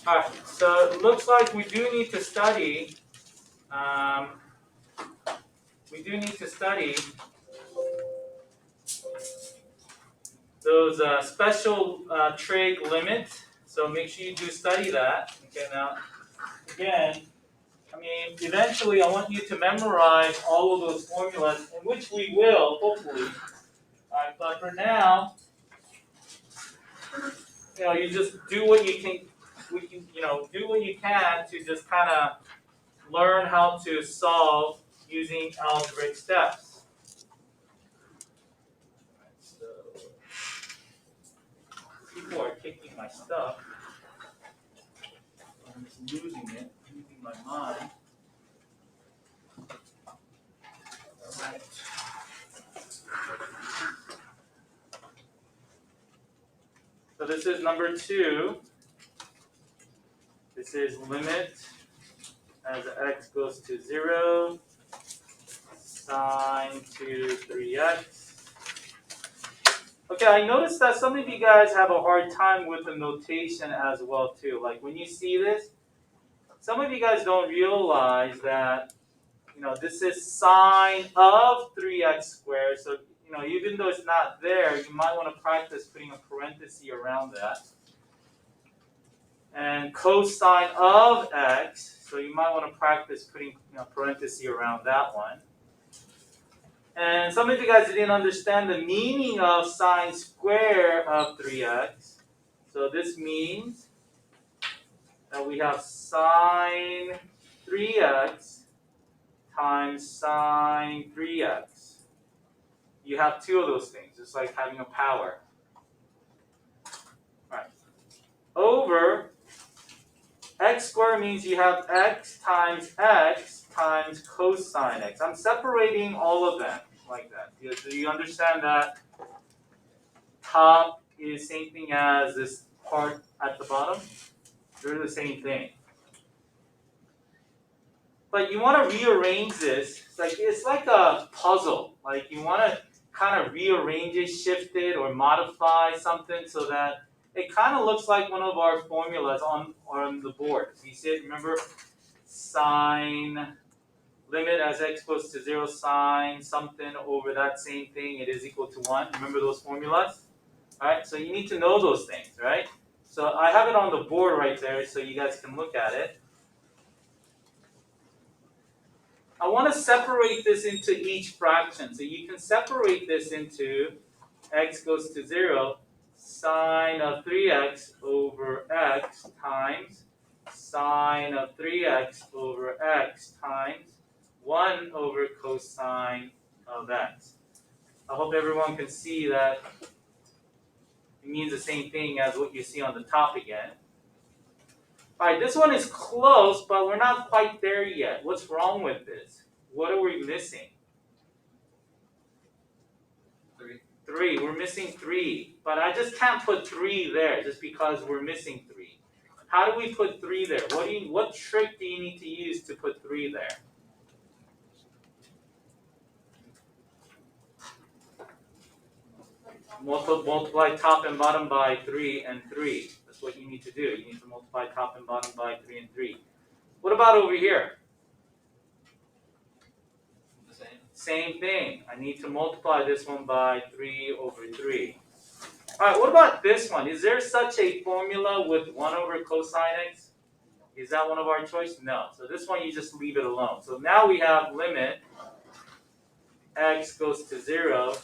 All right, so it looks like we do need to study. We do need to study those special trig limits. So make sure you do study that. Okay, now again, I mean, eventually I want you to memorize all of those formulas, in which we will, hopefully. All right, but for now, you just do what you can. Do what you can to just kind of learn how to solve using algebraic steps. So people are kicking my stuff. I'm just losing it, losing my mind. All right. So this is number 2. This is limit as x goes to 0, sine 2 3x. Okay, I noticed that some of you guys have a hard time with the notation as well too. Like when you see this, some of you guys don't realize that this is sine of 3x squared. So even though it's not there, you might want to practice putting a parenthesis around that. And cosine of x, so you might want to practice putting parenthesis around that one. And some of you guys didn't understand the meaning of sine square of 3x. So this means that we have sine 3x times sine 3x. You have 2 of those things. It's like having a power. All right. Over x squared means you have x times cosine x. I'm separating all of them like that. Do you understand that top is same thing as this part at the bottom? They're the same thing. But you want to rearrange this. It's like a puzzle. Like you want to kind of rearrange it, shift it, or modify something so that it kind of looks like one of our formulas on the board. So you see it, remember? Sine limit as x goes to 0, sine something over that same thing, it is equal to 1. Remember those formulas? All right, so you need to know those things, right? So I have it on the board right there so you guys can look at it. I want to separate this into each fraction. So you can separate this into x goes to 0, sine of 3x over x times sine of 3x over x times 1 over cosine of x. I hope everyone can see that it means the same thing as what you see on the top again. All right, this one is close, but we're not quite there yet. What's wrong with this? What are we missing? 3. We're missing 3. But I just can't put 3 there just because we're missing 3. How do we put 3 there? What trick do you need to use to put 3 there? Multiply top and bottom by 3 and 3. That's what you need to do. You need to multiply top and bottom by 3 and 3. What about over here? The same. Same thing. I need to multiply this one by 3 over 3. All right, what about this one? Is there such a formula with 1 over cosine x? Is that one of our choices? No. So this one you just leave it alone. So now we have limit x goes to 0.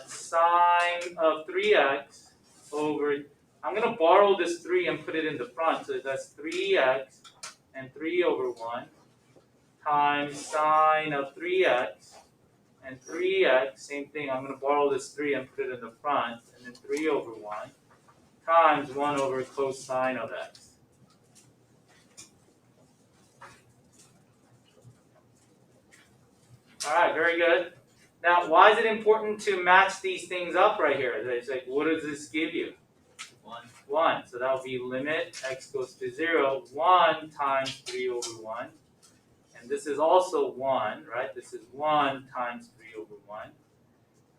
Sine of 3x over, I'm going to borrow this 3 and put it in the front. So that's 3x and 3 over 1 times sine of 3x and 3x, same thing. I'm going to borrow this 3 and put it in the front. And then 3 over 1 times 1 over cosine of x. All right, very good. Now, why is it important to match these things up right here? It's like, what does this give you? 1. So that will be limit x goes to 0, 1 times 3 over 1. And this is also 1, right? This is 1 times 3 over 1.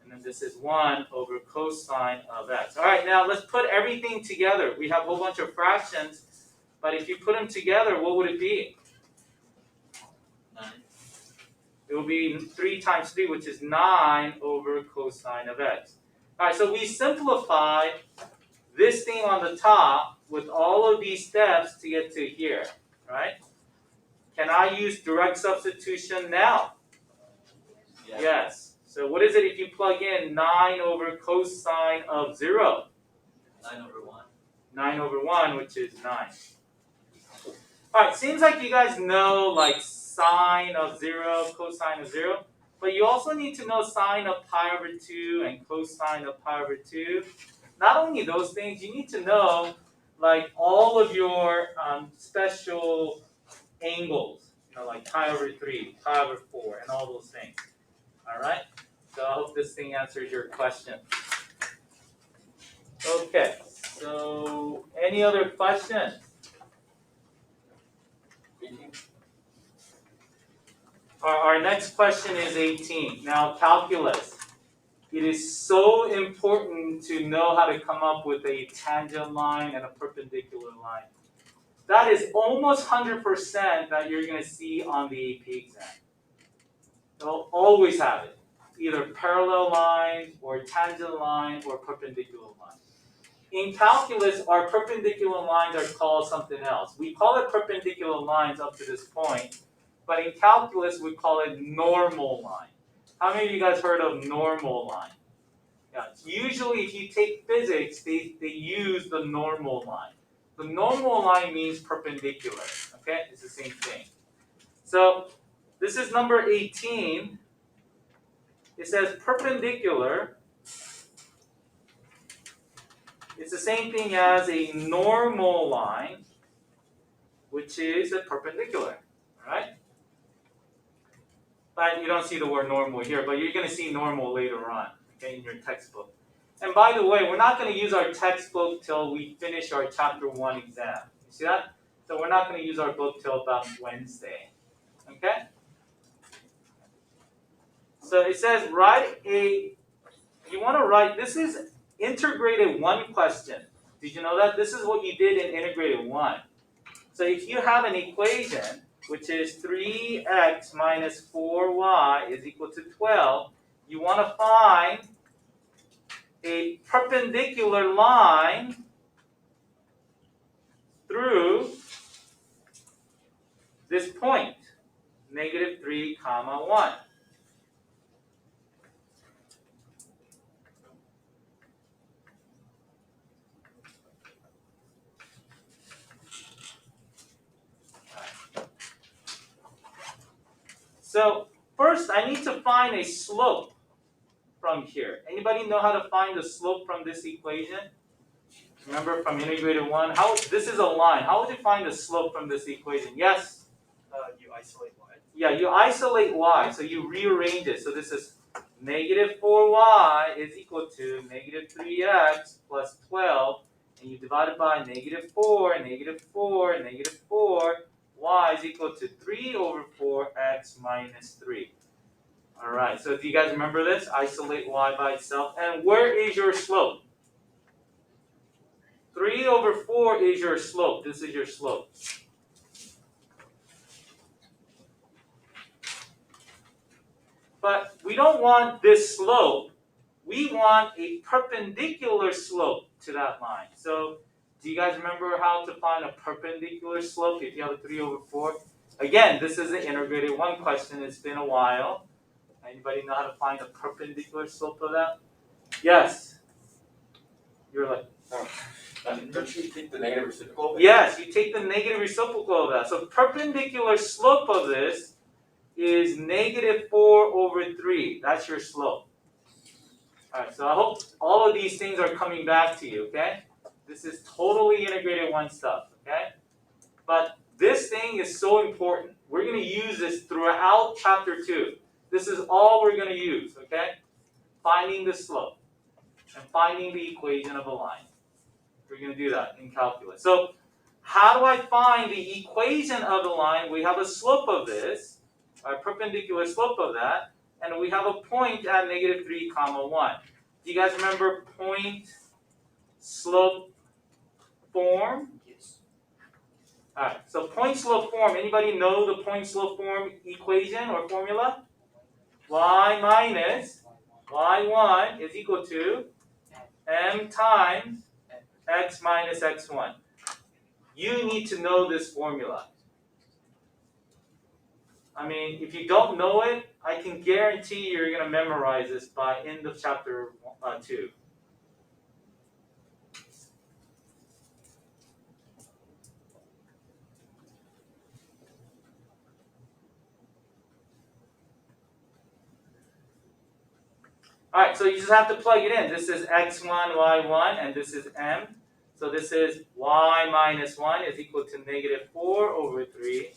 And then this is 1 over cosine of x. All right, now let's put everything together. We have a whole bunch of fractions, but if you put them together, what would it be? 9. It will be 3 times 3, which is 9 over cosine of x. All right, so we simplify this thing on the top with all of these steps to get to here, right? Can I use direct substitution now? Yeah. Yes. So what is it if you plug in 9 over cosine of 0? 9 over 1. 9 over 1, which is 9. All right, seems like you guys know like sine of 0, cosine of 0, but you also need to know sine of pi over 2 and cosine of pi over 2. Not only those things, you need to know like all of your special angles, like pi over 3, pi over 4, and all those things. All right? So I hope this thing answers your question. Okay, so any other questions? Our next question is 18. Now, calculus. It is so important to know how to come up with a tangent line and a perpendicular line. That is almost 100% that you're going to see on the AP exam. They'll always have it. Either parallel line, or tangent line, or perpendicular line. In calculus, our perpendicular lines are called something else. We call it perpendicular lines up to this point, but in calculus, we call it normal line. How many of you guys heard of normal line? Yeah. Usually, if you take physics, they use the normal line. The normal line means perpendicular. Okay, it's the same thing. So this is number 18. It says perpendicular. It's the same thing as a normal line, which is a perpendicular, right? But you don't see the word normal here, but you're going to see normal later on, okay, in your textbook. And by the way, we're not going to use our textbook till we finish our chapter 1 exam. You see that? So we're not going to use our book till about Wednesday, okay? So it says you want to write, this is integrated 1 question. Did you know that? This is what you did in integrated 1. So if you have an equation, which is 3x minus 4y is equal to 12, you want to find a perpendicular line through this point, negative 3, comma 1. So first, I need to find a slope from here. Anybody know how to find the slope from this equation? Remember from integrated 1? This is a line. How would you find the slope from this equation? Yes? You isolate y. Yeah, you isolate y. So you rearrange it. So this is negative 4y is equal to negative 3x plus 12. And you divide it by negative 4, negative 4, negative 4. Y is equal to 3 over 4x minus 3. All right, so do you guys remember this? Isolate y by itself. And where is your slope? 3 over 4 is your slope. This is your slope. But we don't want this slope. We want a perpendicular slope to that line. So do you guys remember how to find a perpendicular slope if you have a 3 over 4? Again, this is an integrated 1 question. It's been a while. Anybody know how to find a perpendicular slope of that? Yes. You're like, oh. Don't you take the negative reciprocal? Yes, you take the negative reciprocal of that. So perpendicular slope of this is negative 4 over 3. That's your slope. All right, so I hope all of these things are coming back to you, okay? This is totally integrated 1 stuff, okay? But this thing is so important. We're going to use this throughout chapter 2. This is all we're going to use, okay? Finding the slope and finding the equation of a line. We're going to do that in calculus. So how do I find the equation of the line? We have a slope of this, a perpendicular slope of that. and we have a point at negative 3 comma 1. Do you guys remember point slope form? Yes. Alright, so point slope form, anybody know the point slope form equation or formula? Y minus y1 is equal to m times x minus x1. You need to know this formula. I mean, if you don't know it, I can guarantee you're going to memorize this by end of chapter 2. Alright, so you just have to plug it in. This is x1, y1, and this is m. So this is y minus 1 is equal to negative 4 over 3,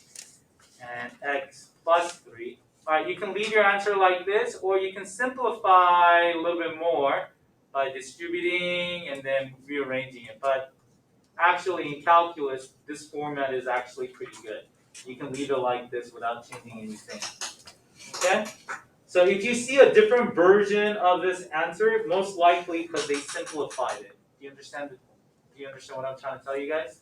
and x plus 3. Alright, you can leave your answer like this, or you can simplify a little bit more by distributing and then rearranging it. But actually in calculus, this format is actually pretty good. You can leave it like this without changing anything. Okay? So if you see a different version of this answer, most likely because they simplified it. Do you understand what I'm trying to tell you guys?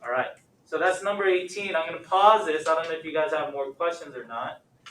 Alright. So that's number 18. I'm going to pause this. I don't know if you guys have more questions or not.